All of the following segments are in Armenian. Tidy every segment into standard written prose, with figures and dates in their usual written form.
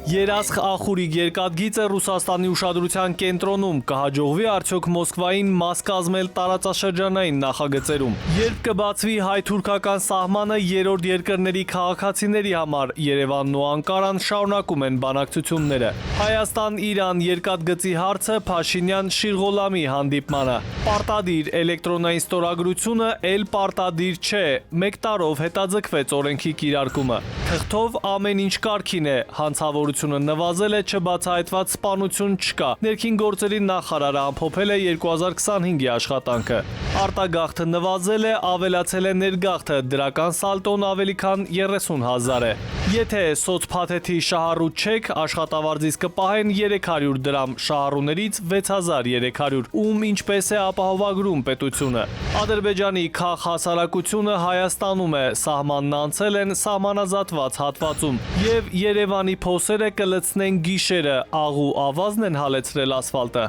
Երասխ ախուրիկ երկաթգիծը Ռուսաստանի ուշադրության կենտրոնում կհաջողվի արդյոք Մոսկվային մաս կազմել տարածաշրջանային նախագծերում։ Երբ կբացվի հայ-թուրքական սահմանը երրորդ երկրների քաղաքացիների համար, Երևանն ու Անկարան շարունակում են բանակցությունները։ Հայաստան-Իրան երկաթգծի հարցը Փաշինյան-Շիրղոլամի հանդիպմանը։ Պարտադիր էլեկտրոնային ստորագրությունը էլ պարտադիր չէ, 1 տարով հետաձգվեց օրենքի կիրարկումը։ Թղթով ամեն ինչ կարգին է, հանցավորությունը նվազել է, չբացահայտված սպանություն չկա։ Ներքին գործերի նախարարը ամփոփել է 2025-ի աշխատանքը։ Արտագաղթը նվազել է, ավելացել է ներգաղթը, դրական սալտոն ավելի քան 30,000 է։ Եթե սոցփաթեթի շահառու չեք, աշխատավարձից կպահեն 300 դրամ, շահառուներից 6300, ում ինչպես է ապահովագրում պետությունը։ Ադրբեջանի քաղաքահասարակությունը Հայաստանում է, սահմանն անցել են սահմանազատված հատվածում, եւ Երևանի փոսերը կլցնեն գիշերը, աղու ավազն են հալեցրել ասֆալտը։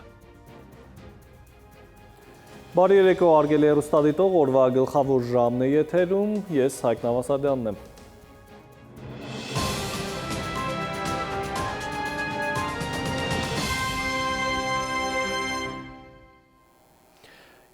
Բարի երեկո, արգելի հեռուստադիտող, օրվա գլխավոր ժամն է եթերում, ես Հայկ Նավասարդյանն եմ։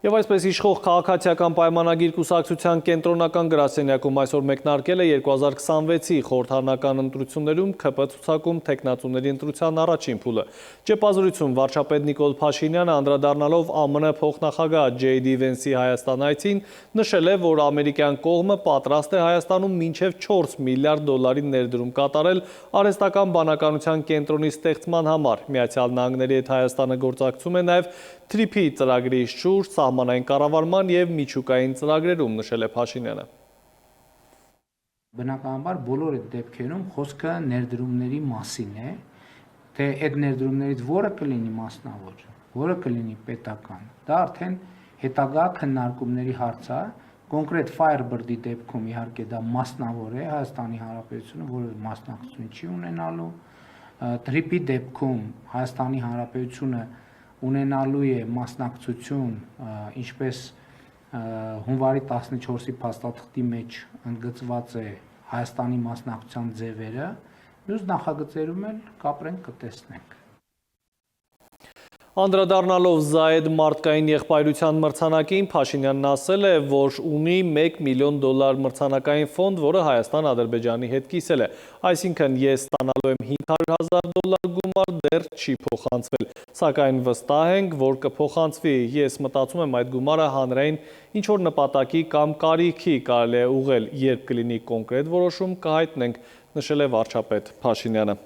Եվ այսպես իշխող քաղաքացիական պայմանագիր կուսակցության կենտրոնական գրասենյակում այսօր մեկնարկել է 2026-ի խորհրդարանական ընտրություններում ՔՊ ցուցակում թեկնածուների ընտրության առաջին փուլը։ Ճեպազրույցում վարչապետ Նիկոլ Փաշինյանը անդրադառնալով ԱՄՆ փոխնախագահ Ջեյ Դի Վենսի Հայաստան այցին նշել է, որ ամերիկյան կողմը պատրաստ է Հայաստանում մինչև 4 միլիարդ դոլարի ներդրում կատարել արհեստական բանականության կենտրոնի ստեղծման համար։ Միացյալ Նահանգների հետ Հայաստանը գործակցում է նաև TRIP-ի ծրագրի շուրջ սահմանային կառավարման և միջուկային ծրագրերում, նշել է Փաշինյանը։ Բնականաբար բոլոր այդ դեպքերում խոսքը ներդրումների մասին է, թե այդ ներդրումներից որը կլինի մասնավոր, որը կլինի պետական, դա արդեն հետագա քննարկումների հարց է, կոնկրետ Firebird-ի դեպքում իհարկե դա մասնավոր է, Հայաստանի Հանրապետությունը որևէ մասնակցություն չի ունենալու, TRIP-ի դեպքում Հայաստանի Հանրապետությունը ունենալու է մասնակցություն, ինչպես հունվարի 14-ի փաստաթղթի մեջ ընդգծված է Հայաստանի մասնակցության ձևերը, մյուս նախագծերում էլ կապրենք կտեսնենք։ Անդրադառնալով Զայեդ մարդկային եղբայրության մրցանակին, Փաշինյանն ասել է, որ ունի $1 միլիոն մրցանակային ֆոնդ, որը Հայաստան Ադրբեջանի հետ կիսել է։ Այսինքն ես ստանալու եմ $500,000 գումար, դեռ չի փոխանցվել, սակայն վստահ ենք, որ կփոխանցվի։ Ես մտածում եմ այդ գումարը հանրային ինչ-որ նպատակի կամ կարիքի կարելի է ուղղել, երբ կլինի կոնկրետ որոշում կհայտնենք, նշել է վարչապետ Փաշինյանը։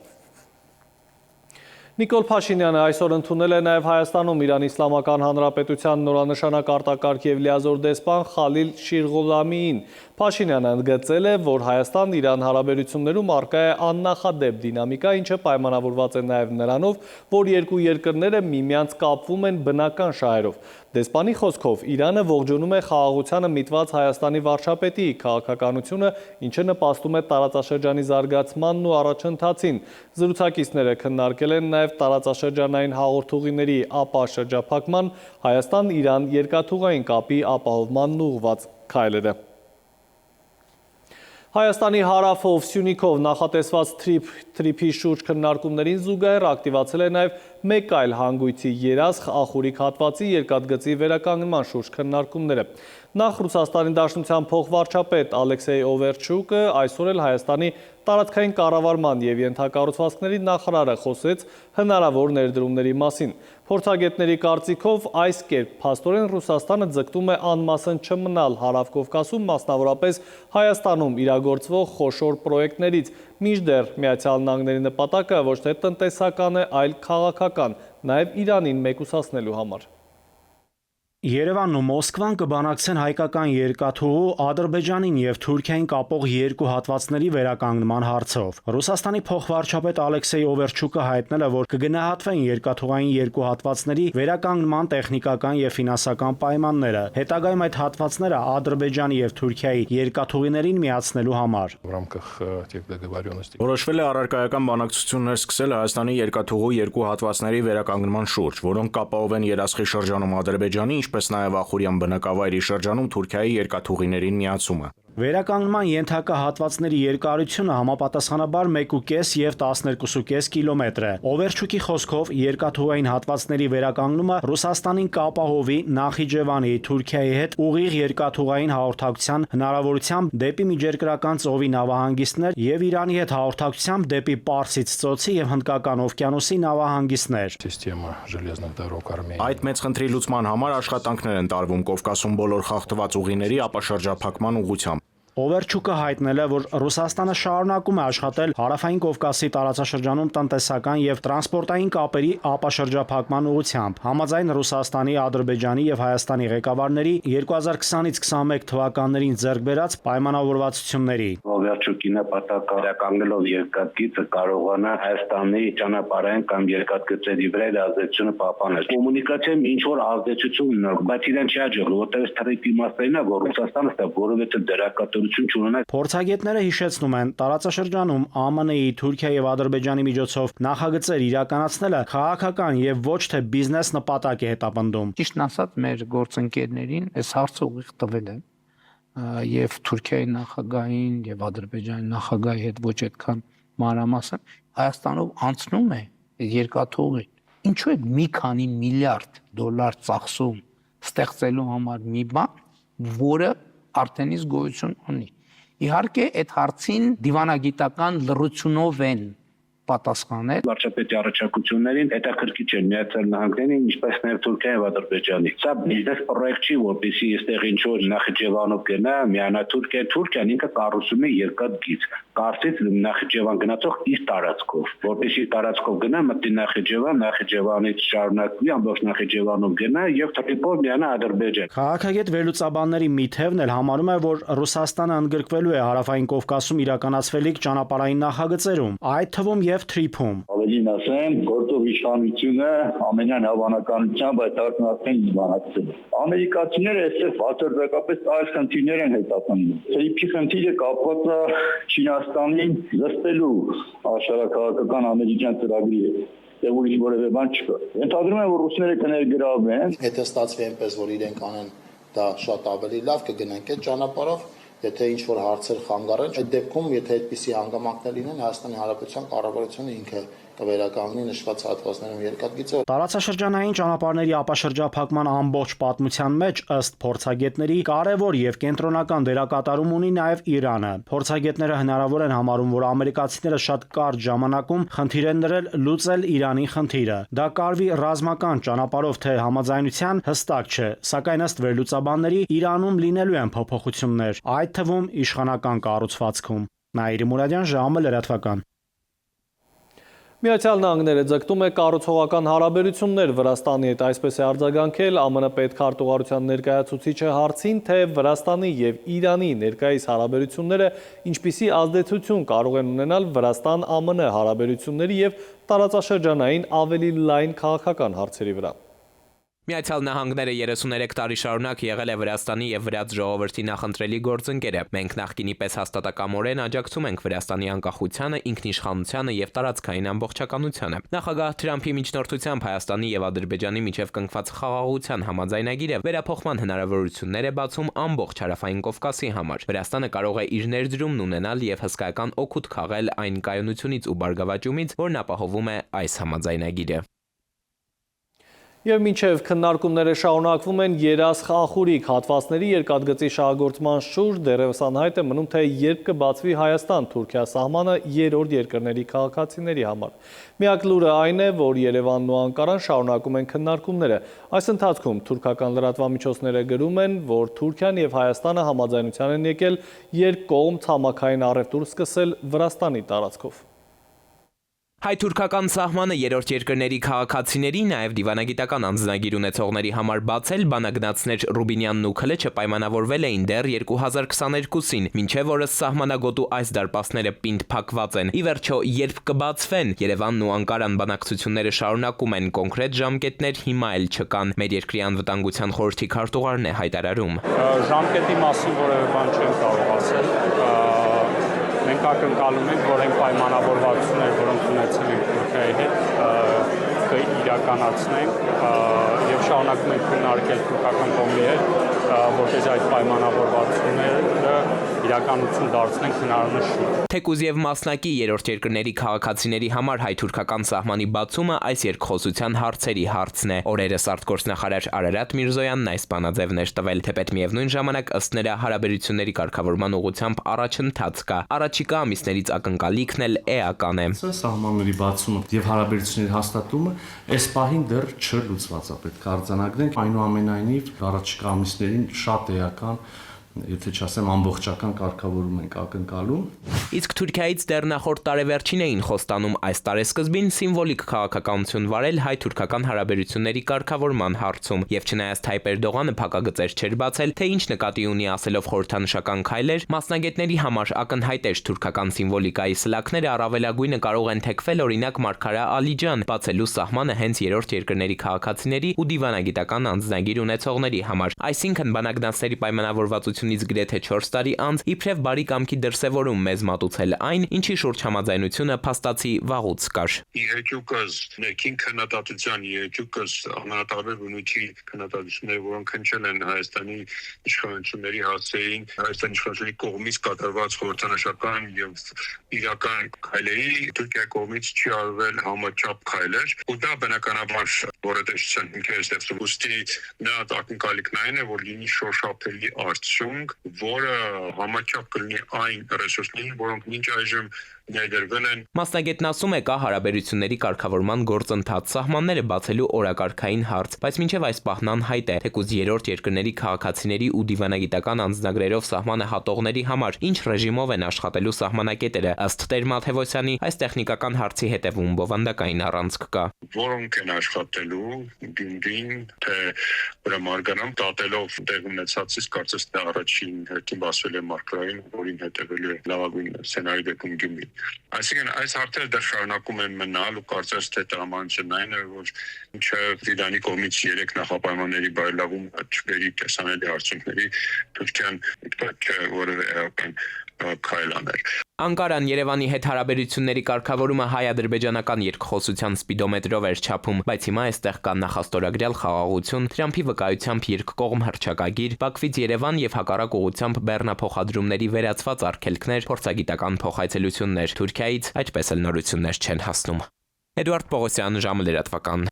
Նիկոլ Փաշինյանը այսօր ընդունել է նաև Հայաստանում Իրանի Իսլամական Հանրապետության նորանշանակ արտակարգ և լիազոր դեսպան Խալիլ Շիրղոլամիին։ Փաշինյանը ընդգծել է, որ Հայաստան-Իրան հարաբերություններում առկա է աննախադեպ դինամիկա, ինչը պայմանավորված է նաև նրանով, որ երկու երկրները միմյանց կապվում են բնական շահերով։ Դեսպանի խոսքով Իրանը ողջունում է խաղաղությանը միտված Հայաստանի վարչապետի քաղաքականությունը, ինչը նպաստում է տարածաշրջանի զարգացմանն ու առաջընթացին։ Զրուցակիցները քննարկել են նաև տարածաշրջանային հաղորդուղիների ապա շրջափակման, Հայաստան-Իրան երկաթուղային կապի ապահովմանն ուղղված քայլերը։ Հայաստանի հարավով Սյունիքով նախատեսված TRIP-ի շուրջ քննարկումներին զուգահեռ ակտիվացել է նաև մեկ այլ հանգույցի Երասխ ախուրիկ հատվածի երկաթգծի վերականգնման շուրջ քննարկումները։ Նախ Ռուսաստանի Դաշնության փոխվարչապետ Ալեքսեյ Օվերչուկը այսօր էլ Հայաստանի տարածքային կառավարման և ենթակառուցվածքների նախարարը խոսեց հնարավոր ներդրումների մասին։ Փորձագետների կարծիքով այս կերպ փաստորեն Ռուսաստանը ձգտում է անմասն չմնալ Հարավ-Կովկասում, մասնավորապես Հայաստանում իրագործվող խոշոր պրոյեկտներից, մինչդեռ Միացյալ Նահանգների նպատակը ոչ թե տնտեսական է, այլ քաղաքական, նաև Իրանին մեկուսացնելու համար։ Երևանն ու Մոսկվան կբանակցեն հայկական երկաթուղու Ադրբեջանին և Թուրքիային կապող երկու հատվածների վերականգնման հարցով։ Ռուսաստանի փոխվարչապետ Ալեքսեյ Օվերչուկը հայտնել է, որ կգնահատվեն երկաթուղային երկու հատվածների վերականգնման տեխնիկական և ֆինանսական պայմանները, հետագայում այդ հատվածները Ադրբեջանի և Թուրքիայի երկաթուղիներին միացնելու համար։ Որոշվել է առարկայական բանակցություններ սկսել Հայաստանի երկաթուղու երկու հատվածների վերականգնման շուրջ, որոնք կապահովեն Երասխի շրջանում Ադրբեջանի, ինչպես նաև Ախուրյան բնակավայրի շրջանում Թուրքիայի երկաթուղիներին միացումը։ Վերականգնման ենթակա հատվածների երկարությունը համապատասխանաբար 1.5 եւ 12.5 կիլոմետր է։ Օվերչուկի խոսքով երկաթուղային հատվածների վերականգնումը Ռուսաստանին կապահովի Նախիջևանի, Թուրքիայի հետ ուղիղ երկաթուղային հաղորդակցության հնարավորությամբ դեպի Միջերկրական ծովի նավահանգիստներ եւ Իրանի հետ հաղորդակցությամբ դեպի Պարսից ծոցի եւ Հնդկական օվկիանոսի նավահանգիստներ։ Այդ մեծ խնդրի լուծման համար աշխատանքներ են տարվում Կովկասում բոլոր խախտված ուղիների ապաշրջափակման ուղղությամբ։ Օվերչուկը հայտնել է, որ Ռուսաստանը շարունակում է աշխատել Հարավային Կովկասի տարածաշրջանում տնտեսական եւ տրանսպորտային կապերի ապաշրջափակման ուղղությամբ։ Համաձայն Ռուսաստանի, Ադրբեջանի եւ Հայաստանի ղեկավարների 2020-ից 21 թվականներին ձեռք բերած պայմանավորվածությունների։ Օվերչուկի նպատակը վերականգնելով երկաթգիծը կարողանա Հայաստանի ճանապարհային կամ երկաթգծերի վրա ազդեցությունը պահպանել։ Կոմունիկացիայում ինչ որ ազդեցություն ունի, բայց իրեն չի հաջողվում, որտեղ թրիփի իմաստն է, որ Ռուսաստանը ստա որովհետեւ դերակատարություն չունենա։ Փորձագետները հիշեցնում են, տարածաշրջանում ԱՄՆ-ի, Թուրքիայի եւ Ադրբեջանի միջոցով նախագծեր իրականացնելը քաղաքական եւ ոչ թե բիզնես նպատակ է հետապնդում։ Ճիշտն ասած, մեր գործընկերներին այս հարցը ուղիղ տվել են եւ Թուրքիայի նախագահային եւ Ադրբեջանի նախագահի հետ ոչ այդքան մանրամասն Հայաստանով անցնում է երկաթուղի։ Ինչու է մի քանի միլիարդ դոլար ծախսում ստեղծելու համար մի բան, որը արդենից գոյություն ունի։ Իհարկե, այդ հարցին դիվանագիտական լռությունով են պատասխանել։ Վարչապետի առաջարկություններին հետաքրքիր են Միացյալ Նահանգներին, ինչպես նաև Թուրքիայի եւ Ադրբեջանի։ Սա բիզնես պրոյեկտ չի, որպեսզի այստեղ ինչ-որ Նախիջևանով գնա, միանա Թուրքիան ինքը կառուցում է երկաթգիծ։ Կարծից Նախիջևան գնացող իր տարածքով, որպեսզի տարածքով գնա, մտնի Նախիջևան, Նախիջևանից շարունակվի, ամբողջ Նախիջևանով գնա եւ թափիպով միանա Ադրբեջան։ Քաղաքագետ վերլուծաբանների մի թևն էլ համարում է, որ Ռուսաստանը ընդգրկվելու է Հարավային Կովկասում իրականացվելիք ճանապարհային նախագծերում, այդ թվում եւ Թրիփում։ Ավելին ասեմ, գործող իշխանությունը ամենայն հավանականությամբ այդ արդեն դիվանացել է։ Ամերիկացիները այստեղ բացարձակապես այլ խնդիրներ են հետապնդում։ Թրիփի խնդիրը կապված է Չինաստանին զսպելու աշխարհակաղակական ամերիկյան ծրագրի հետ։ Եվ ուրիշ որևէ բան չկա։ Ենթադրում եմ, որ ռուսները կներգրավեն։ Եթե ստացվի այնպես, որ իրենք անեն դա շատ ավելի լավ կգնանք այդ ճանապարհով, եթե ինչ որ հարցեր խանգարեն, այդ դեպքում եթե այդպիսի հանգամանքներ լինեն, Հայաստանի Հանրապետության կառավարությունը ինքը կվերականգնի նշված հատվածներում երկաթգիծը։ Տարածաշրջանային ճանապարհների ապաշրջափակման ամբողջ պատմության մեջ ըստ փորձագետների կարևոր եւ կենտրոնական դերակատարում ունի նաեւ Իրանը։ Փորձագետները հնարավոր են համարում, որ ամերիկացիները շատ կարճ ժամանակում խնդիր են դրել լուծել Իրանի խնդիրը։ Դա կարվի ռազմական ճանապարհով թե համաձայնության հստակ չէ, սակայն ըստ վերլուծաբանների Իրանում լինելու են փոփոխություններ, այդ թվում իշխանական կառուցվածքում։ Նաիրի Մուրադյան, ժամը լրատվական։ Միացյալ Նահանգները ձգտում է կառուցողական հարաբերություններ Վրաստանի հետ, այսպես է արձագանքել ԱՄՆ պետքարտուղարության ներկայացուցիչը հարցին, թե Վրաստանի եւ Իրանի ներկայիս հարաբերությունները ինչպիսի ազդեցություն կարող են ունենալ Վրաստան-ԱՄՆ հարաբերությունների եւ տարածաշրջանային ավելի լայն քաղաքական հարցերի վրա։ Միացյալ Նահանգները 33 տարի շարունակ եղել է Վրաստանի եւ վրաց ժողովրդի նախընտրելի գործընկերը։ Մենք նախկինի պես հաստատակամորեն աջակցում ենք Վրաստանի անկախությանը, ինքնիշխանությանը եւ տարածքային ամբողջականությանը։ Նախագահ Թրամփի միջնորդությամբ Հայաստանի եւ Ադրբեջանի միջև կնքված խաղաղության համաձայնագիրը վերափոխման հնարավորություններ է բացում ամբողջ Հարավային Կովկասի համար։ Վրաստանը կարող է իր ներդրումն ունենալ եւ հսկայական օգուտ քաղել այն կայունությունից ու բարգավաճումից, որն ապահովում է այս համաձայնագիրը։ Եվ մինչև քննարկումները շարունակվում են երաս-խախուրիկ հատվածների երկաթգծի շահագործման շուրջ, դեռևս անհայտ է մնում, թե երբ կբացվի Հայաստան-Թուրքիա սահմանը երրորդ երկրների քաղաքացիների համար։ Միակ լուրը այն է, որ Երևանն ու Անկարան շարունակում են քննարկումները։ Այս ընթացքում թուրքական լրատվամիջոցները գրում են, որ Թուրքիան եւ Հայաստանը համաձայնության են եկել երկկողմ ցամաքային առևտուր սկսել Վրաստանի տարածքով։ Հայ-թուրքական սահմանը երրորդ երկրների քաղաքացիների, նաև դիվանագիտական անձնագիր ունեցողների համար բացել բանագնացներ Ռուբինյանն ու Քլեչը պայմանավորվել էին դեռ 2022-ին, մինչև օրս սահմանագոտու այս դարպասները պինդ փակված են։ Ի վերջո, երբ կբացվեն, Երևանն ու Անկարան բանակցությունները շարունակում են, կոնկրետ ժամկետներ հիմա էլ չկան։ Մեր երկրի անվտանգության խորհրդի քարտուղարն է հայտարարում։ Ժամկետի մասին որևէ բան չեմ կարող ասել։ Մենք ակնկալում ենք, որ այն պայմանավորվածությունները, որոնք ունեցել ենք Թուրքիայի հետ, կիրականացնենք եւ շարունակում ենք քննարկել թուրքական կողմի հետ, որպեսզի այդ պայմանավորվածությունները իրականություն դարձնենք հնարավորինս շուտ։ Թեկուզ եւ մասնակի երրորդ երկրների քաղաքացիների համար հայ-թուրքական սահմանի բացումը այս երկխոսության հարցերի հարցն է։ Օրերս արտգործնախարար Արարատ Միրզոյանն այս բանաձևներ տվել, թեպետ միևնույն ժամանակ ըստ նրա հարաբերությունների կարգավորման ուղղությամբ առաջընթաց կա։ Առաջիկա ամիսներից ակնկալիքն էլ էական է։ Սահմանների բացումը եւ հարաբերությունների հաստատումը այս պահին դեռ չլուծված է, պետք է արձանագրենք, այնուամենայնիվ առաջիկա ամիսներին շատ էական, եթե չասեմ ամբողջական կարգավորում ենք ակնկալում։ Իսկ Թուրքիայից դեռ նախորդ տարեվերջին էին խոստանում այս տարեսկզբին սիմվոլիկ քաղաքականություն վարել հայ-թուրքական հարաբերությունների կարգավորման հարցում, եւ չնայած Թայիպ Էրդողանը փակագծեր չէր բացել, թե ինչ նկատի ունի ասելով խորհրդանշական քայլեր, մասնագետների համար ակնհայտ էր թուրքական սիմվոլիկայի սլաքները առավելագույնը կարող են թեքվել օրինակ Մարգարա Ալիջան, բացելու սահմանը հենց երրորդ երկրների քաղաքացիների ու դիվանագիտական անձնագիր ունեցողների համար, այսինքն բանակդանսերի պայմանավորվածությունից գրեթե 4 տարի անց իբրև բարի կամքի դրսևորում մեզ մատուցել այն, ինչի շուրջ համաձայնությունը փաստացի վաղուց կար։ Իհեճուկս ներքին քննադատության, իհեճուկս ամենատարբեր բնույթի քննադատությունները, որոնք հնչել են Հայաստանի իշխանությունների հասցեին, Հայաստանի իշխանությունների կողմից կատարված խորհրդանշական եւ իրական քայլերի Թուրքիայի կողմից չի արվել համաչափ քայլեր, ու դա բնականաբար որոտեշության հիմքեր ստեղծում։ Ուստի նա ակնկալիքն այն է, որ լինի շոշափելի արդյունք, որը համաչափ կլինի այն ռեսուրսներին, որոնք մինչ այժմ ներդրվել են։ Մասնագետն ասում է, կա հարաբերությունների կարգավորման գործընթաց, սահմանները բացելու օրակարգային հարց, բայց մինչև այս պահն անհայտ է, թեկուզ երրորդ երկրների քաղաքացիների ու դիվանագիտական անձնագրերով սահմանը հատողների համար ինչ ռեժիմով են աշխատելու սահմանակետերը, ըստ Տեր Մաթևոսյանի, այս տեխնիկական հարցի հետևում բովանդակային առանցք կա։ Որոնք են աշխատելու Գյումրին, թե Մարգարան, դատելով տեղ ունեցածից, կարծես թե առաջին հերթին բացվել է Մարգարային, որին հետևելու է լավագույն սցենարի դեպքում Գյումրին։ Այսինքն այս հարցերը դեռ շարունակում են մնալ ու կարծես թե տրամադրությունն այն է, որ մինչև Իրանի կողմից 3 նախապայմանների բարելավում չբերի տեսանելի արդյունքների, Թուրքիան պետք է որևէ էական քայլ աներ։ Անկարան Երևանի հետ հարաբերությունների կարգավորումը հայ-ադրբեջանական երկխոսության սպիդոմետրով էր չափում, բայց հիմա այստեղ կա նախաստորագրյալ խաղաղություն, Թրամփի վկայությամբ երկկողմ հռչակագիր, Բաքվից Երևան եւ հակառակ ուղղությամբ բեռնափոխադրումների վերացված արգելքներ, փորձագիտական փոխայցելություններ, Թուրքիայից այդպես էլ նորություններ չեն հասնում։ Էդուարդ Պողոսյան, ժամը լրատվական։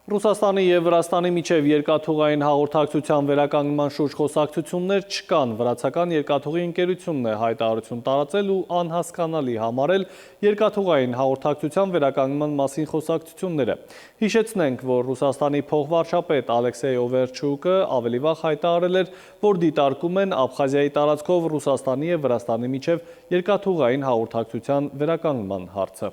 Ռուսաստանի և Վրաստանի միջև երկաթուղային հաղորդակցության վերականգնման շուրջ խոսակցություններ չկան, վրացական երկաթուղի ընկերությունն է հայտարարություն տարածել ու անհասկանալի համարել երկաթուղային հաղորդակցության վերականգնման մասին խոսակցությունները։ Հիշեցնենք, որ Ռուսաստանի փոխվարչապետ Ալեքսեյ Օվերչուկը ավելի վաղ հայտարարել էր, որ դիտարկում են Աբխազիայի տարածքով Ռուսաստանի և Վրաստանի միջև երկաթուղային հաղորդակցության վերականգնման հարցը։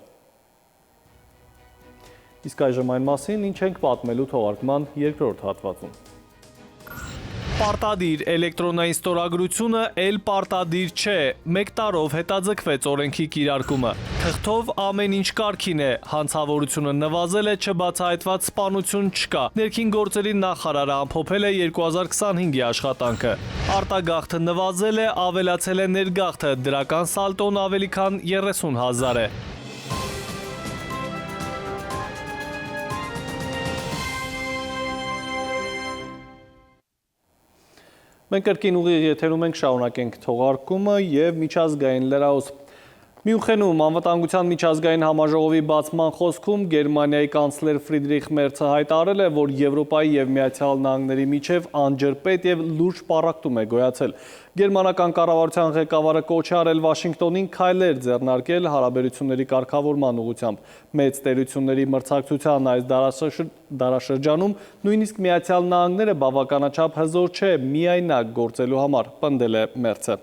Իսկ այժմ այն մասին, ինչ ենք պատմելու թողարկման երկրորդ հատվածում։ Պարտադիր էլեկտրոնային ստորագրությունը էլ պարտադիր չէ, 1 տարով հետաձգվեց օրենքի կիրարկումը։ Թղթով ամեն ինչ կարգին է, հանցավորությունը նվազել է, չբացահայտված սպանություն չկա։ Ներքին գործերի նախարարը ամփոփել է 2025-ի աշխատանքը։ Արտագաղթը նվազել է, ավելացել է ներգաղթը, դրական սալտոն ավելի քան 30,000 է։ Մենք կրկին ուղիղ եթերում ենք, շարունակենք թողարկումը և միջազգային լրահոս։ Մյունխենում անվտանգության միջազգային համաժողովի բացման խոսքում Գերմանիայի կանցլեր Ֆրիդրիխ Մերցը հայտարարել է, որ Եվրոպայի և Միացյալ Նահանգների միջև անջրպետ և լուրջ պառակտում է գոյացել։ Գերմանական կառավարության ղեկավարը կոչ է արել Վաշինգտոնին քայլեր ձեռնարկել հարաբերությունների կարգավորման ուղղությամբ։ Մեծ տերությունների մրցակցության այս դարաշրջանում նույնիսկ Միացյալ Նահանգները բավականաչափ հզոր չէ միայնակ գործելու համար, պնդել է Մերցը։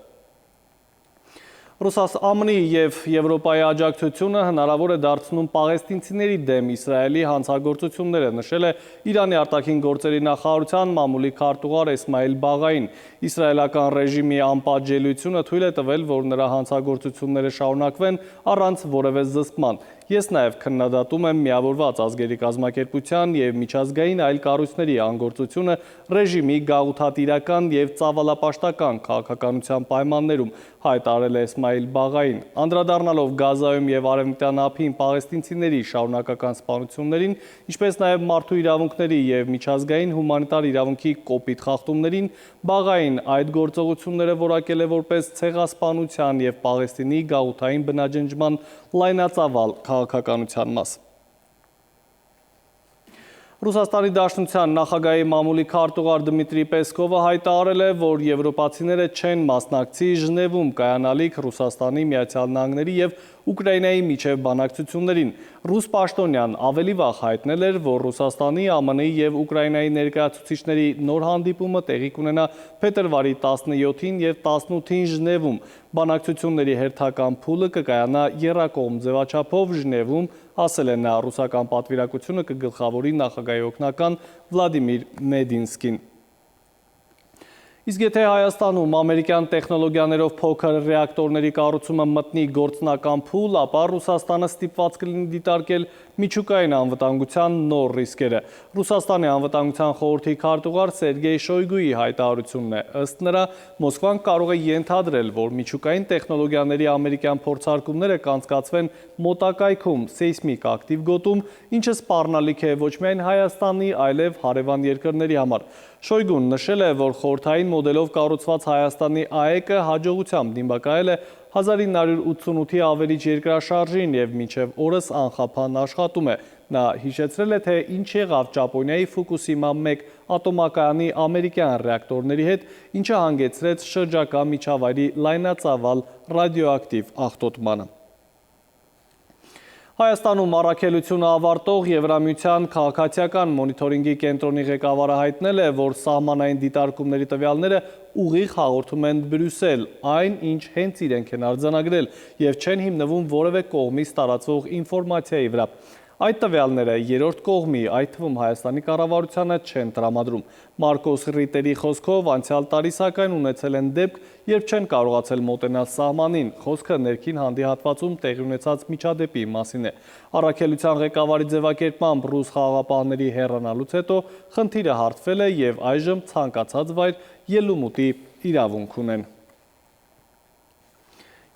ԱՄՆ-ի և Եվրոպայի աջակցությունը հնարավոր է դարձնում պաղեստինցիների դեմ Իսրայելի հանցագործությունները, նշել է Իրանի արտաքին գործերի նախարարության մամուլի քարտուղար Էսմայիլ Բաղային։ Իսրայելական ռեժիմի անպատժելիությունը թույլ է տվել, որ նրա հանցագործությունները շարունակվեն առանց որևէ զսպման։ Ես նաև քննադատում եմ միավորված ազգերի կազմակերպության և միջազգային այլ կառույցների անգործությունը ռեժիմի գաղութատիրական և ծավալապաշտական քաղաքականության պայմաններում, հայտարարել է Էսմայիլ Բաղային, անդրադառնալով Գազայում և Արևմտյան ափին պաղեստինցիների շարունակական սպանություններին, ինչպես նաև մարդու իրավունքների և միջազգային հումանիտար իրավունքի կոպիտ խախտումներին, Բաղային այդ գործողությունները որակել է որպես ցեղասպանության և Պաղեստինի գաղութային բնաջնջման լայնածավալ քաղաքականության մաս։ Ռուսաստանի Դաշնության նախագահի մամուլի քարտուղար Դմիտրի Պեսկովը հայտարարել է, որ եվրոպացիները չեն մասնակցի Ժնևում կայանալիք Ռուսաստանի, Միացյալ Նահանգների և Ուկրաինայի միջև բանակցություններին։ Ռուս պաշտոնյան ավելի վաղ հայտնել էր, որ Ռուսաստանի, ԱՄՆ-ի և Ուկրաինայի ներկայացուցիչների նոր հանդիպումը տեղի կունենա փետրվարի 17-ին և 18-ին Ժնևում։ Բանակցությունների հերթական փուլը կկայանա եռակողմ ձևաչափով Ժնևում, ասել է նա, ռուսական պատվիրակությունը կգլխավորի նախագահի օգնական Վլադիմիր Մեդինսկին։ Իսկ եթե Հայաստանում ամերիկյան տեխնոլոգիաներով փոքր ռեակտորների կառուցումը մտնի գործնական փուլ, ապա Ռուսաստանը ստիպված կլինի դիտարկել միջուկային անվտանգության նոր ռիսկերը։ Ռուսաստանի անվտանգության խորհրդի քարտուղար Սերգեյ Շոյգուի հայտարարությունն է։ Ըստ նրա, Մոսկվան կարող է ենթադրել, որ միջուկային տեխնոլոգիաների ամերիկյան փորձարկումները կանցկացվեն մոտակայքում սեյսմիկ ակտիվ գոտում, ինչը սպառնալիք է ոչ միայն Հայաստանի, այլև հարևան երկրների համար։ Շոյգուն նշել է, որ խորհրդային մոդելով կառուցված Հայաստանի ԱԷԿ-ը հաջողությամբ դիմակայել է 1988-ի ավերիչ երկրաշարժին և մինչև օրս անխափան աշխատում է։ Նա հիշեցրել է, թե ինչ եղավ Ճապոնիայի Ֆուկուսիմա 1 ատոմակայանի ամերիկյան ռեակտորների հետ, ինչը հանգեցրեց շրջակա միջավայրի լայնածավալ ռադիոակտիվ աղտոտմանը։ Հայաստանում առաքելությունը ավարտող Եվրամիության քաղաքացիական մոնիթորինգի կենտրոնի ղեկավարը հայտնել է, որ սահմանային դիտարկումների տվյալները ուղիղ հաղորդում են Բրյուսել, այն, ինչ հենց իրենք են արձանագրել և չեն հիմնվում որևէ կողմից տարածվող ինֆորմացիայի վրա։ Այդ տվյալները երրորդ կողմի, այդ թվում Հայաստանի կառավարությանը չեն տրամադրում։ Մարկոս Ռիտերի խոսքով անցյալ տարի սակայն ունեցել են դեպք, երբ չեն կարողացել մոտենալ սահմանին, խոսքը ներքին հանդիհատվածում տեղի ունեցած միջադեպի մասին է։ Առաքելության ղեկավարի ձևակերպմամբ ռուս խաղաղապահների հեռանալուց հետո խնդիրը հարթվել է և այժմ ցանկացած վայր ելումուտի իրավունք ունեն։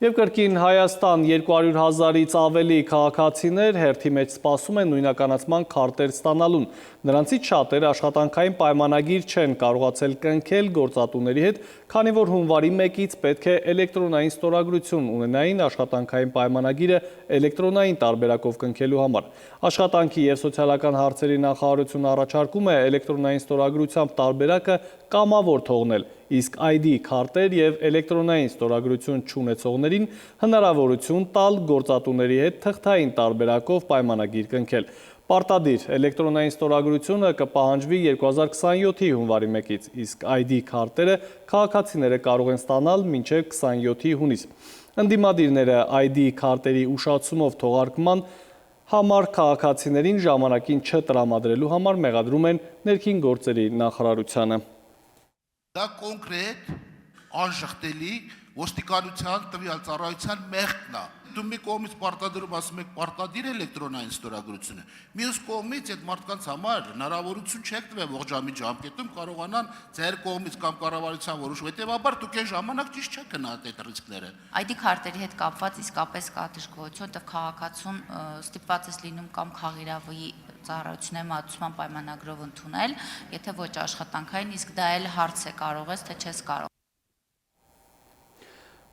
Եվ կրկին Հայաստան 200,000-ից ավելի քաղաքացիներ հերթի մեջ սպասում են նույնականացման քարտեր ստանալուն։ Նրանցից շատերը աշխատանքային պայմանագիր չեն կարողացել կնքել գործատուների հետ, քանի որ հունվարի 1-ից պետք է էլեկտրոնային ստորագրություն ունենային աշխատանքային պայմանագիրը էլեկտրոնային տարբերակով կնքելու համար։ Աշխատանքի և սոցիալական հարցերի նախարարությունը առաջարկում է էլեկտրոնային ստորագրությամբ տարբերակը կամավոր թողնել, իսկ ID քարտեր և էլեկտրոնային ստորագրություն չունեցողներին հնարավորություն տալ գործատուների հետ թղթային տարբերակով պայմանագիր կնքել։ Պարտադիր էլեկտրոնային ստորագրությունը կպահանջվի 2027-ի հունվարի 1-ից, իսկ ID քարտերը քաղաքացիները կարող են ստանալ մինչև 27-ի հունիս։ Ընդդիմադիրները ID քարտերի ուշացումով թողարկման համար քաղաքացիներին ժամանակին չտրամադրելու համար մեղադրում են ներքին գործերի նախարարությանը։ Դա կոնկրետ, անժխտելի ոստիկանության տվյալ ծառայության մեղքն է։ Դու մի կողմից պարտադրում ասում եք պարտադիր էլեկտրոնային ստորագրությունը, մյուս կողմից այդ մարդկանց համար հնարավորություն չեք տվել ողջամիտ ժամկետում կարողանան ձեր կողմից կամ կառավարության որոշում, հետևաբար դուք այն ժամանակ ճիշտ չեք գնահատել այդ ռիսկները։ ID քարտերի հետ կապված իսկապես կա դժգոհություն, որտեղ քաղաքացուն ստիպված է լինում կամ քաղիրավի ծառայությունների մատուցման պայմանագրով ընդունել, եթե ոչ աշխատանքային, իսկ դա էլ հարց է կարող ես, թե չես կարող։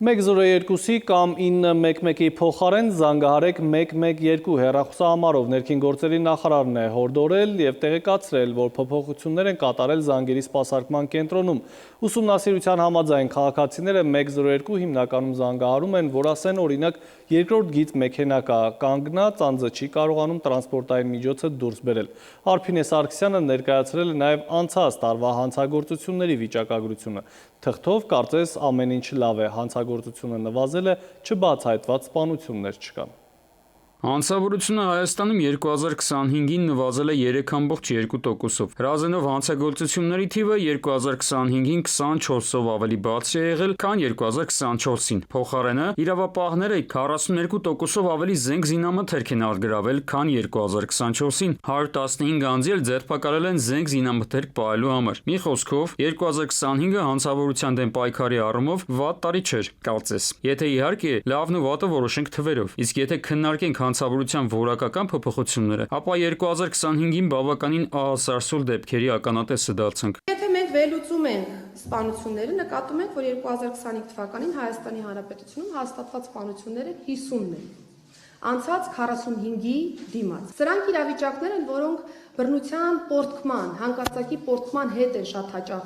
102-ի կամ 911-ի փոխարեն զանգահարեք 112 հեռախոսահամարով ներքին գործերի նախարարն է հորդորել և տեղեկացրել, որ փոփոխություններ են կատարել զանգերի սպասարկման կենտրոնում։ Ուսումնասիրության համաձայն քաղաքացիները 102 հիմնականում զանգահարում են, որ ասեն օրինակ երկրորդ գիծ մեքենա կա, կանգնած անձը չի կարողանում տրանսպորտային միջոցը դուրս բերել։ Արփինե Սարգսյանը ներկայացրել է նաև անցած տարվա հանցագործությունների վիճակագրությունը։ Թղթով կարծես ամեն ինչ լավ է, հանցագործությունը նվազել է, չբացահայտված սպանություններ չկան։ Հանցավորությունը Հայաստանում 2025-ին նվազել է 3.2%-ով։ Հրազենով հանցագործությունների թիվը 2025-ին 24-ով ավելի բարձր է եղել, քան 2024-ին։ Փոխարենը իրավապահները 42%-ով ավելի զենք զինամթերք են արգրավել, քան 2024-ին։ 115 անձի էլ ձերբակալել են զենք զինամթերք պահելու համար։ Մի խոսքով, 2025-ը հանցավորության դեմ պայքարի առումով վատ տարի չէր, կարծես։ Եթե իհարկե լավն ու վատը որոշենք թվերով, իսկ եթե քննարկենք հանցավորության որակական փոփոխությունները, ապա 2025-ին բավականին ահասարսուլ դեպքերի ականատեսը դարձանք։ Եթե մենք վերլուծում ենք սպանությունները, նկատում ենք, որ 2025 թվականին Հայաստանի Հանրապետությունում հաստատված սպանությունները 50-ն են, անցած 45-ի դիմաց։ Սրանք իրավիճակներ են, որոնք բռնության պորտկման, հանկարծակի պորտկման հետ են շատ հաճախ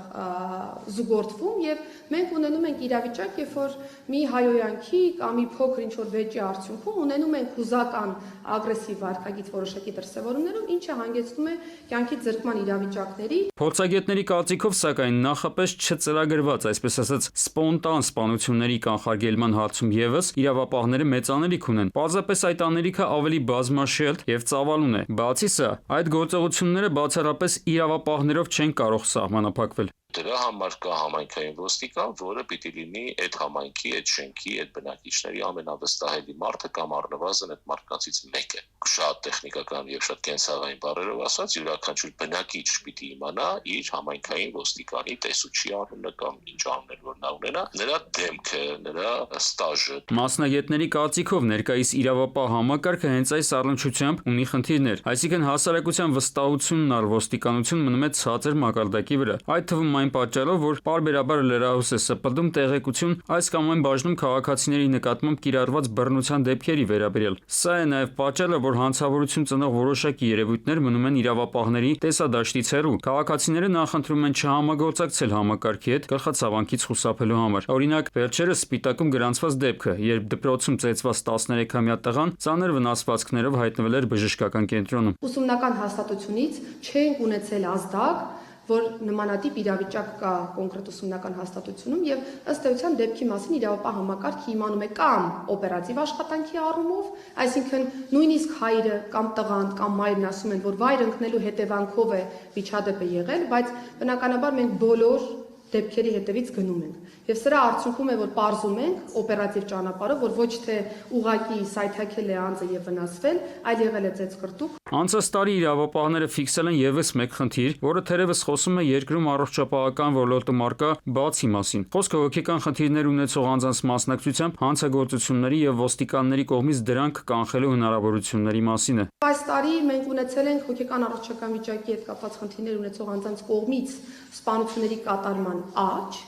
զուգորդվում եւ մենք ունենում ենք իրավիճակ, երբ որ մի հայոյանքի կամ մի փոքր ինչ-որ վեճի արդյունքում ունենում ենք հուզական ագրեսիվ վարքագիծ որոշակի դրսևորումներով, ինչը հանգեցնում է կյանքի ձեռքման իրավիճակների։ Փորձագետների կարծիքով, սակայն, նախապես չծրագրված, այսպես ասած, սպոնտան սպանությունների կանխարգելման հարցում եւս իրավապահները մեծանելիք ունեն։ Պարզապես այդ անելիքը ավելի բազմաշերտ եւ ծավալուն է։ Բացի սա, այդ գործողությունները բացառապես իրավապահներով չեն կարող սահմանափակվել։ Դրա համար կա համայնքային ոստիկան, որը պիտի լինի այդ համայնքի, այդ շենքի, այդ բնակիչների ամենավստահելի մարդը կամ առնվազն այդ մարդկանցից մեկը։ Շատ տեխնիկական եւ շատ կենսաղային բառերով ասած, յուրաքանչյուր բնակիչ պիտի իմանա իր համայնքային ոստիկանի տեսուչի անունը կամ ինչ անուններ որ նա ունենա, նրա դեմքը, նրա ստաժը։ Մասնագետների կարծիքով ներկայիս իրավապահ համակարգը հենց այս առնչությամբ ունի խնդիրներ, այսինքն հասարակության վստահությունն առ ոստիկանություն մնում է ցածր մակարդակի վրա։ Այդ թվում այն պատճառով, որ պարբերաբար լրահուս է սպրդում տեղեկություն այս կամ այն բաժնում քաղաքացիների նկատմամբ կիրառված բռնության դեպքերի վերաբերյալ։ Սա է նաև պատճառը, որ հանցավորություն ծնող որոշակի երևույթներ մնում են իրավապահների տեսադաշտից հեռու։ Քաղաքացիները նախընտրում են չհամագործակցել համակարգի հետ գլխացավանքից խուսափելու համար։ Օրինակ, վերջերս Սպիտակում գրանցված դեպքը, երբ դպրոցում ծեծված 13-ամյա տղան ծանր վնասվածքներով հայտնվել էր բժշկական կենտրոնում։ Ուսումնական հաստատությունից չենք ունեցել ազդակ, որ նմանատիպ իրավիճակ կա կոնկրետ ուսումնական հաստատությունում եւ ըստ էության դեպքի մասին իրավապահ համակարգը իմանում է կամ օպերատիվ աշխատանքի առումով, այսինքն նույնիսկ հայրը կամ տղան կամ մայրն ասում են, որ վայր ընկնելու հետևանքով է միջադեպը եղել, բայց բնականաբար մենք բոլոր դեպքերի հետևից գնում ենք։ Եվ սրա արդյունքում է, որ պարզում ենք օպերատիվ ճանապարհով, որ ոչ թե ուղակի սայթաքել է անձը եւ վնասվել, այլ եղել է ծեծկրտուկ։ Անցած տարի իրավապահները ֆիքսել են եւս մեկ խնդիր, որը թերևս խոսում է երկրում առողջապահական ոլորտում առկա բացի մասին։ Խոսքը հոգեկան խնդիրներ ունեցող անձանց մասնակցությամբ հանցագործությունների եւ ոստիկանների կողմից դրանք կանխելու հնարավորությունների մասին է։ Այս տարի մենք ունեցել ենք հոգեկան առողջական վիճակի հետ կապված խնդիրներ ունեցող անձանց կողմից սպանությունների կատարման աճ։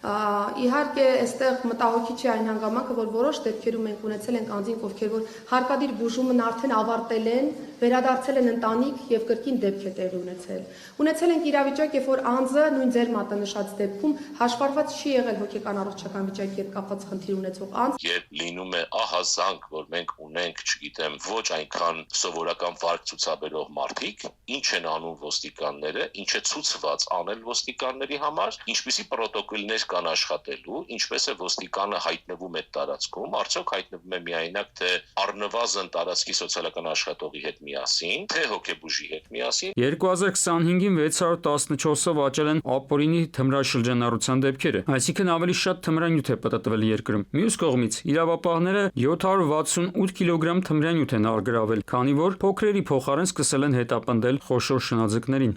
Իհարկե, այստեղ մտահոգիչ է այն հանգամանքը, որ որոշ դեպքերում մենք ունեցել ենք անձինք, ովքեր որ հարկադիր բուժումն արդեն ավարտել են, վերադարձել են ընտանիք եւ կրկին դեպք է տեղի ունեցել։ Ունեցել ենք իրավիճակ, երբ որ անձը նույն ձեր մատնշած դեպքում հաշվառված չի եղել հոգեկան առողջական վիճակի հետ կապված խնդիր ունեցող անձ։ Երբ լինում է ահազանգ, որ մենք ունենք, չգիտեմ, ոչ այնքան սովորական վարք ցուցաբերող մարդիկ, ինչ են անում ոստիկանները, ինչ է ցուցված անել ոստիկանների համար, ինչպիսի պրոտոկոլներ կան աշխատելու, ինչպես է ոստիկանը հայտնվում այդ տարածքում, արդյոք հայտնվում է միայնակ թե առնվազն տարածքի սոցիալական աշխատողի հետ միասին, թե հոգեբուժի հետ միասին։ 2025-ին 614-ով աճել են ապօրինի թմրաշրջանառության դեպքերը, այսինքն ավելի շատ թմրանյութ է պտտվել երկրում։ Մյուս կողմից իրավապահները 768 կիլոգրամ թմրանյութ են արգրավել, քանի որ փոքրերի փոխարեն սկսել են հետապնդել խոշոր շնաձկներին։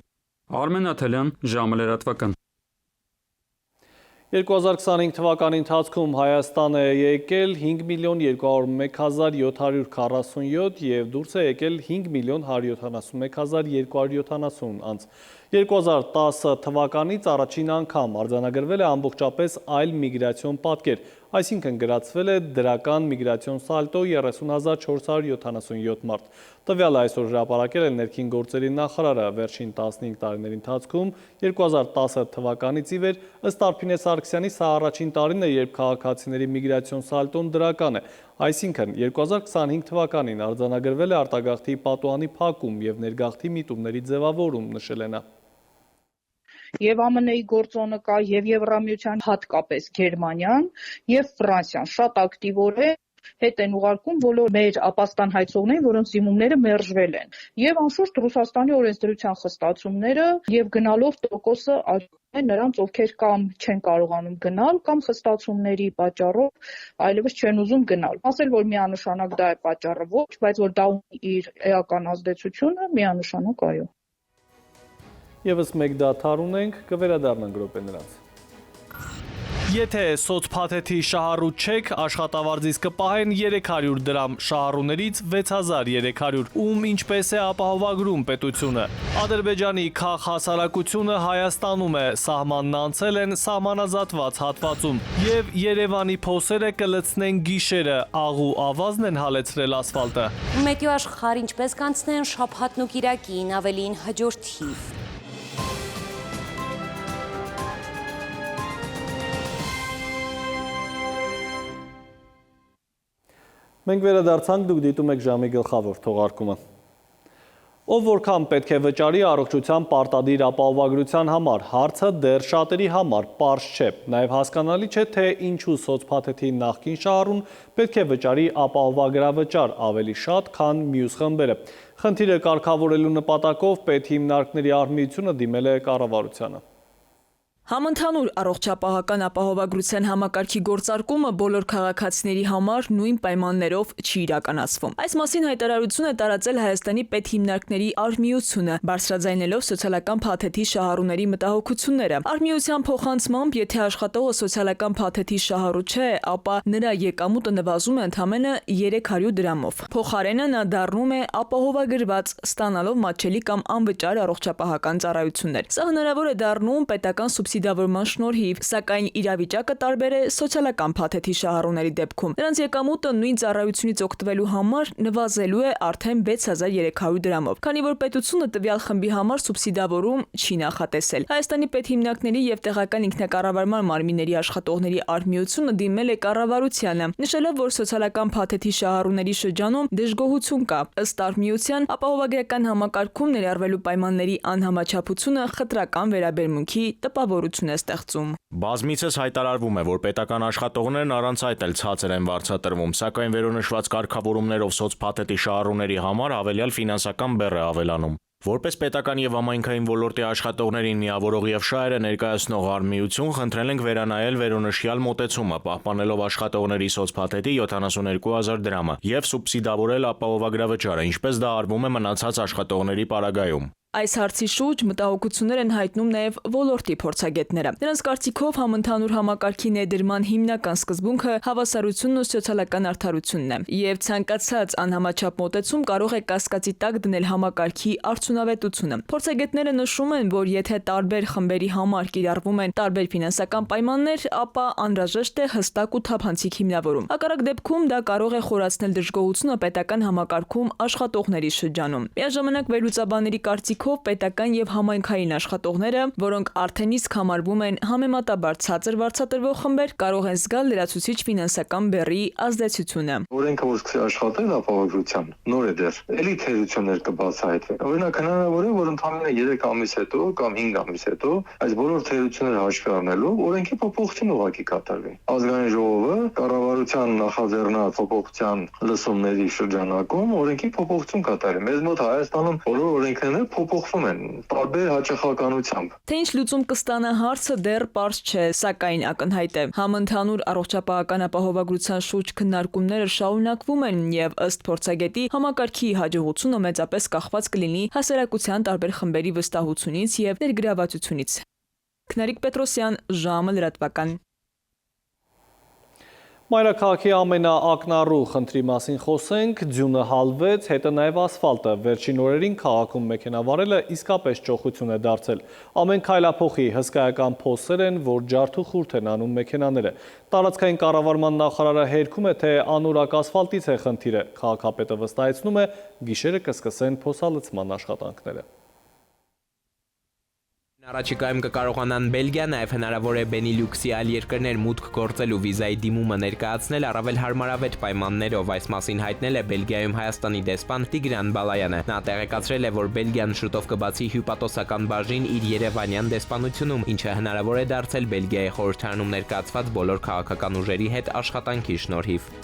Արմեն Աթելյան, ժամը լրատվական։ 2025 թվականի ընթացքում Հայաստան է եկել 5.201.747 և դուրս է եկել 5.171.270 անձ։ 2010 թվականից առաջին անգամ արձանագրվել է ամբողջապես այլ միգրացիոն պատկեր, այսինքն գրացվել է դրական միգրացիոն սալտո 30.477 մարդ։ Տվյալը այսօր հրապարակել է ներքին գործերի նախարարը վերջին 15 տարիների ընթացքում 2010 թվականից ի վեր ըստ Արփինե Սարգսյանի սա առաջին տարին է, երբ քաղաքացիների միգրացիոն սալտոն դրական է, այսինքն 2025 թվականին արձանագրվել է արտագաղթի պատուհանի փակում և ներգաղթի միտումների ձևավորում, նշել է նա։ Եվ ԱՄՆ-ի գործոնը կա, եւ Եվրամիության, հատկապես Գերմանիան եւ Ֆրանսիան շատ ակտիվորեն հետ են ուղարկում բոլոր մեր ապաստան հայցողներին, որոնց զիմումները մերժվել են։ Եվ անշուշտ Ռուսաստանի օրենսդրության խստացումները եւ գնալով տոկոսը աճում են նրանց, ովքեր կամ չեն կարողանում գնալ, կամ խստացումների պատճառով այլևս չեն ուզում գնալ։ Ասել, որ միանշանակ դա է պատճառը, ոչ, բայց որ դա ունի իր էական ազդեցությունը, միանշանակ այո։ Եվս մեկ դադար ունենք, կվերադառնանք րոպե նրանց։ Եթե սոցփաթեթի շահառու չեք, աշխատավարձից կպահեն 300 դրամ, շահառուներից 6300, ում ինչպես է ապահովագրում պետությունը։ Ադրբեջանի քաղաք հասարակությունը Հայաստանում է, սահմանն անցել են սահմանազատված հատվածում, եւ Երևանի փոսերը կլցնեն գիշերը, աղու ավազն են հալեցրել ասֆալտը։ Մետեո աշխարհ ինչպես կանցնեն շաբաթն ու կիրակին, ավելին հաջորդ թիվ։ Մենք վերադարձանք, դուք դիտում եք ժամի գլխավոր թողարկումը։ Ով որքան պետք է վճարի առողջության պարտադիր ապահովագրության համար, հարցը դեռ շատերի համար պարզ չէ։ Նաև հասկանալի չէ, թե ինչու սոցփաթեթի նախկին շահառուն պետք է վճարի ապահովագրավճար ավելի շատ, քան մյուս խմբերը։ Խնդիրը կարգավորելու նպատակով պետհիմնարկների արհմիությունը դիմել է կառավարությանը։ Համընդհանուր առողջապահական ապահովագրության համակարգի գործարկումը բոլոր քաղաքացիների համար նույն պայմաններով չի իրականացվում։ Այս մասին հայտարարություն է տարածել Հայաստանի պետհիմնարկների արհմիությունը, բարձրաձայնելով սոցիալական փաթեթի շահառուների մտահոգությունները։ Արհմիության փոխանցմամբ, եթե աշխատողը սոցիալական փաթեթի շահառու չէ, ապա նրա եկամուտը նվազում է ընդամենը 300 դրամով։ Փոխարենը նա դառնում է ապահովագրված, ստանալով մատչելի կամ անվճար առողջապահական ծառայություններ։ Սա հնարավոր է դառնում պետական սուբսիդավորման շնորհիվ, սակայն իրավիճակը տարբեր է սոցիալական փաթեթի շահառուների դեպքում։ Նրանց եկամուտը նույն ծառայությունից օգտվելու համար նվազելու է արդեն 6300 դրամով, քանի որ պետությունը տվյալ խմբի համար սուբսիդավորում չի նախատեսել։ Հայաստանի պետհիմնարկների եւ տեղական ինքնակառավարման մարմինների աշխատողների արհմիությունը դիմել է կառավարությանը, նշելով, որ սոցիալական փաթեթի շահառուների շրջանում դժգոհություն կա։ Ըստ արհմիության, ապահովագրական համակարգում ներառվելու պայմանների անհամաչափությունը խտրական վերաբերմունքի տպավորություն է ստեղծում։ Բազմիցս հայտարարվում է, որ պետական աշխատողներն առանց այդ էլ ցածր են վարձատրվում, սակայն վերոնշված կարգավորումներով սոցփաթեթի շահառուների համար ավելյալ ֆինանսական բեռ է ավելանում։ Որպես պետական եւ համայնքային ոլորտի աշխատողներին միավորող եւ շահերը ներկայացնող արհմիություն խնդրել ենք վերանայել վերոնշյալ մոտեցումը, պահպանելով աշխատողների սոցփաթեթի 72000 դրամը եւ սուբսիդավորել ապահովագրավճարը, ինչպես դա արվում է մնացած աշխատողների պարագայում։ Այս հարցի շուրջ մտահոգություններ են հայտնում նաև ոլորտի փորձագետները։ Նրանց կարծիքով համընդհանուր համակարգի ներդրման հիմնական սկզբունքը հավասարությունն ու սոցիալական արդարությունն է, եւ ցանկացած անհամաչափ մոտեցում կարող է կասկածի տակ դնել համակարգի արդյունավետությունը։ Փորձագետները նշում են, որ եթե տարբեր խմբերի համար կիրառվում են տարբեր ֆինանսական պայմաններ, ապա անհրաժեշտ է հստակ ու թափանցիկ հիմնավորում։ Հակառակ դեպքում դա կարող է խորացնել դժգոհությունը պետական համակարգում աշխատողների շրջանում։ Միաժամանակ վերլուծաբանների կարծիքով պետական եւ համայնքային աշխատողները, որոնք արդեն իսկ համարվում են համեմատաբար ցածր վարձատրվող խմբեր, կարող են զգալ լրացուցիչ ֆինանսական բեռի ազդեցությունը։ Օրենքը որ սկսի աշխատել ապահովագրության, նոր է դեռ, էլի թերություններ կբացահայտվեն։ Օրինակ հնարավոր է, որ ընդամենը 3 ամիս հետո կամ 5 ամիս հետո այս բոլոր թերությունները հաշվի առնելով օրենքի փոփոխություն ուղղակի կատարվի։ Ազգային ժողովը կառավարության նախաձեռնած փոփոխության լսումների շրջանակում օրենքի փոփոխություն կատարի։ Մեզ մոտ Հայաստանում բոլոր օրենքները փոփոխվում են տարբեր հաճախականությամբ։ Թե ինչ լուծում կստանա հարցը դեռ պարզ չէ, սակայն ակնհայտ է։ Համընդհանուր առողջապահական ապահովագրության շուրջ քննարկումները շարունակվում են եւ ըստ փորձագետի համակարգի հաջողությունը մեծապես կախված կլինի հասարակության տարբեր խմբերի վստահությունից եւ ներգրավվածությունից։ Քնարիկ Պետրոսյան, ժամը լրատվական։ Մայրաքաղաքի ամենաակնառու խնդրի մասին խոսենք, ձյունը հալվեց, հետը նաև ասֆալտը։ Վերջին օրերին քաղաքում մեքենա վարելը իսկապես ճոխություն է դարձել։ Ամեն քայլափոխի հսկայական փոսեր են, որ ջարդ ու խուրդ են անում մեքենաները։ Տարածքային կառավարման նախարարը հերքում է, թե անորակ ասֆալտից է խնդիրը։ Քաղաքապետը վստահեցնում է, գիշերը կսկսեն փոսալցման աշխատանքները։ Առաջիկայում կկարողանան Բելգիա, նաև հնարավոր է Բենիլյուքսի այլ երկրներ մուտք գործելու վիզայի դիմումը ներկայացնել առավել հարմարավետ պայմաններով։ Այս մասին հայտնել է Բելգիայում Հայաստանի դեսպան Տիգրան Բալայանը։ Նա տեղեկացրել է, որ Բելգիան շուտով կբացի հյուպատոսական բաժին իր երևանյան դեսպանությունում, ինչը հնարավոր է դարձել Բելգիայի խորհրդարանում ներկայացված բոլոր քաղաքական ուժերի հետ աշխատանքի շնորհիվ։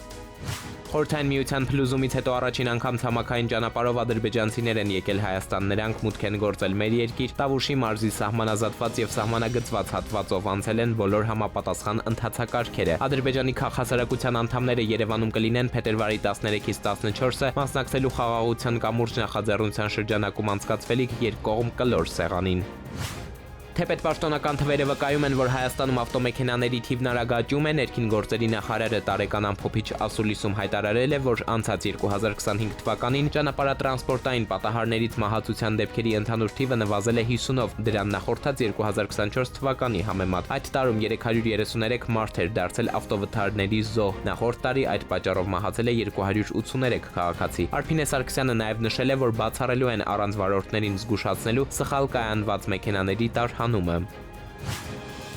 Խորհրդային միության փլուզումից հետո առաջին անգամ ցամաքային ճանապարհով ադրբեջանցիներ են եկել Հայաստան, նրանք մուտք են գործել մեր երկիր, Տավուշի մարզի սահմանազատված եւ սահմանագծված հատվածով անցել են բոլոր համապատասխան ընթացակարգերը։ Ադրբեջանի քաղաքասարակության անդամները Երևանում կլինեն փետրվարի 13-ից 14-ը, մասնակցելու խաղաղության կամուրջ նախաձեռնության շրջանակում անցկացվելիք երկկողմ կլոր սեղանին։ Թեպետ պաշտոնական թվերը վկայում են, որ Հայաստանում ավտոմեքենաների թիվն արագ աճում է, ներքին գործերի նախարարը տարեկան ամփոփիչ ասուլիսում հայտարարել է, որ անցած 2025 թվականին ճանապարհատրանսպորտային պատահարներից մահացության դեպքերի ընդհանուր թիվը նվազել է 50-ով, դրան նախորդած 2024 թվականի համեմատ։ Այդ տարում 333 մարդ էր դարձել ավտովթարների զոհ, նախորդ տարի այդ պատճառով մահացել է 283 քաղաքացի։ Արփինե Սարգսյանը նաև նշել է, որ բացառելու են առանց վարորդներին զգուշացնելու սխալ կայանված մեքենաների տարհանումը։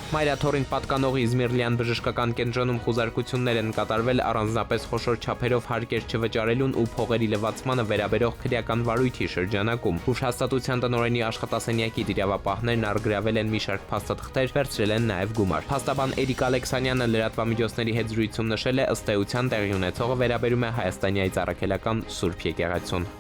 Մայրաթորին պատկանող Իզմիրլյան բժշկական կենտրոնում խուզարկություններ են կատարվել առանձնապես խոշոր չափերով հարկեր չվճարելուն ու փողերի լվացմանը վերաբերող քրեական վարույթի շրջանակում։ Հուշհաստատության տնօրենի աշխատասենյակի իրավապահներն առգրավել են մի շարք փաստաթղթեր, վերցրել են նաև գումար։ Փաստաբան Էրիկ Ալեքսանյանը լրատվամիջոցների հետ զրույցում նշել է, ըստ էության տեղի ունեցողը վերաբերում է Հայաստանի Ծառաքելական Սուրբ Եկեղեցուն։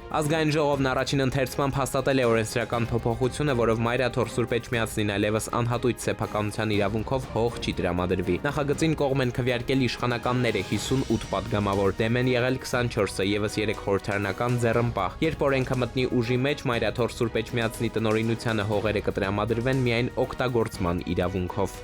Ազգային ժողովն առաջին ընթերցման հաստատել է օրենսդրական փոփոխությունը, որով Մայրաթոր Սուրբ Էջմիածնին այլևս անհատույց սեփականության իրավունքով հող չի տրամադրվի։ Նախագծին կողմ են քվեարկել իշխանականները 58 падգամավոր, դեմ են եղել 24-ը, եւս 3 խորհրդարանական ձեռնպահ։ Երբ օրենքը մտնի ուժի մեջ, Մայրաթոր Սուրբ Էջմիածնի տնօրինությանը հողերը կտրամադրվեն միայն օգտագործման իրավունքով։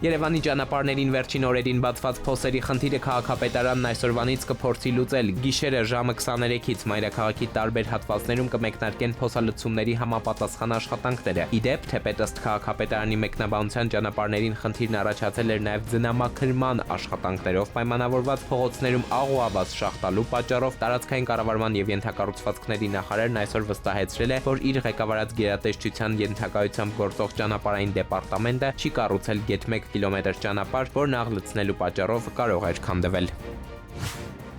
Երևանի ճանապարհներին վերջին օրերին բացված փոսերի խնդիրը քաղաքապետարանն այսօրվանից կփորձի լուծել։ Գիշերը ժամը 23-ից մայրաքաղաքի տարբեր հատվածներում կմեկնարկեն փոսալցումների համապատասխան աշխատանքները։ Ի դեպ, թեպետ ըստ քաղաքապետարանի մեկնաբանության ճանապարհներին խնդիրն առաջացել էր նաև ձնամաքրման աշխատանքներով պայմանավորված փողոցներում աղուավազ շախտալու պատճառով տարածքային կառավարման եւ ենթակառուցվածքների նախարարն այսօր վստահեցրել է, որ իր ղեկավարած գերատեսչության ենթակայությամբ գործող ճանապարհային դեպարտամենտը չի կառուցել գեթ 1 կիլոմետր ճանապարհ, որն աղլցնելու պատճառով կարող էր քանդվել։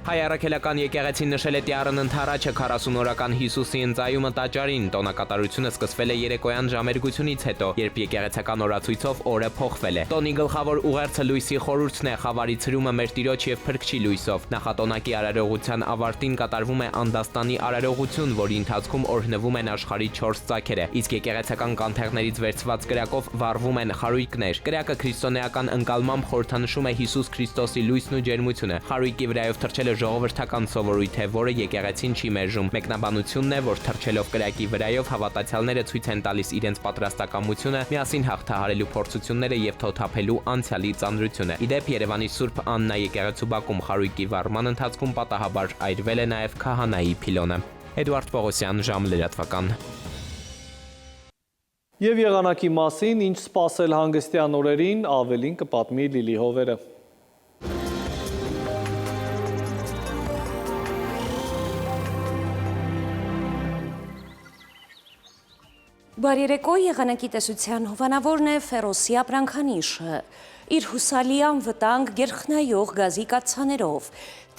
Հայ առաքելական եկեղեցին նշել է Տյառն ընթառաջը 40-օրական Հիսուսի ընծայումը տաճարին։ Տոնակատարությունը սկսվել է երեկոյան ժամերգությունից հետո, երբ եկեղեցական օրացույցով օրը փոխվել է։ Տոնի գլխավոր ուղերձը լույսի խորհուրդն է, խավարի ցրումը մեր Տիրոջ եւ Փրկչի լույսով։ Նախատոնակի արարողության ավարտին կատարվում է անդաստանի արարողություն, որի ընթացքում օրհնվում են աշխարհի 4 ծագերը, իսկ եկեղեցական կանթեղներից վերցված կրակով վառվում են խարույկներ։ Կրակը քրիստոնեական ընկալմամբ խորհրդանշում է Հիսուս Քրիստոսի լույսն ու ջերմությունը։ Խարույկի վրայով թռչել ժողովրդական սովորույթ է, որը եկեղեցին չի մերժում։ Մեկնաբանությունն է, որ թռչելով կրակի վրայով հավատացյալները ցույց են տալիս իրենց պատրաստակամությունը, միասին հաղթահարելու փորձությունները եւ թոթափելու անցյալի ծանրությունը։ Ի դեպ, Երևանի Սուրբ Աննա եկեղեցու բակում խարույկի վառման ընթացքում պատահաբար այրվել է նաեւ քահանայի փիլոնը։ Էդուարդ Պողոսյան, ժամ լրատվական։ Եվ եղանակի մասին, ինչ սպասել հանգստյան օրերին, ավելին կպատմի Լիլի Հովերը։ Բարերեկո եղանակի տեսության հովանավորն է Ֆերոսի ապրանքանիշը, իր հուսալի անվտանգ գերխնայող գազի կաթսաներով։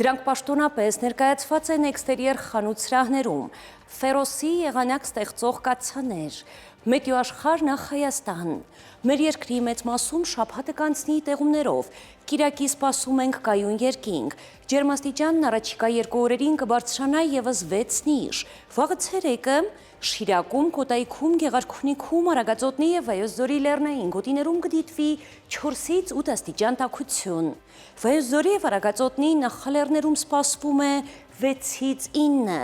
Դրանք պաշտոնապես ներկայացված են էքստերիեր խանութ սրահներում, Ֆերոսի եղանակ ստեղծող կաթսաներ, Մետեոաշխարհ նախ Հայաստան։ Մեր երկրի մեծ մասում շաբաթը կանցնի տեղումներով, կիրակի սպասում ենք կայուն երկինք, ջերմաստիճանն առաջիկա 2 օրերին կբարձրանա ևս 6 նիշ, վաղը ցերեկը Շիրակում, Կոտայքում, Գեղարքունիքում, Արագածոտնի և Վայոց ձորի լեռնային գոտիներում կդիտվի 4-ից 8 աստիճան տաքություն։ Վայոց ձորի և Արագածոտնի նախալեռներում սպասվում է 6-ից 9,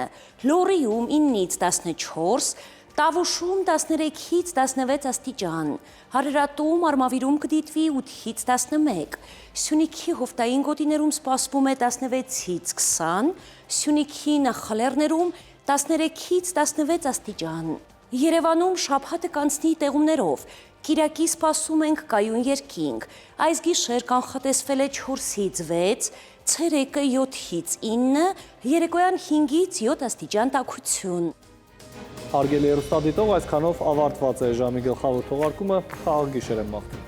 Լոռիում 9-ից 14, Տավուշում 13-ից 16 աստիճան, Հարարատում, Արմավիրում կդիտվի 8-ից 11, Սյունիքի հովտային գոտիներում սպասվում է 16-ից 20, Սյունիքի նախալեռներում 13-ից 16 աստիճան։ Երևանում շաբաթը կանցնի տեղումներով, կիրակի սպասում ենք կայուն երկինք, այս գիշեր կանխատեսվել է 4-ից 6, ցերեկը 7-ից 9, երեկոյան 5-ից 7 աստիճան տաքություն։ Հարգելի հեռուստադիտող, այսքանով ավարտված է ժամի գլխավոր թողարկումը, խաղաղ գիշեր եմ մաղթում։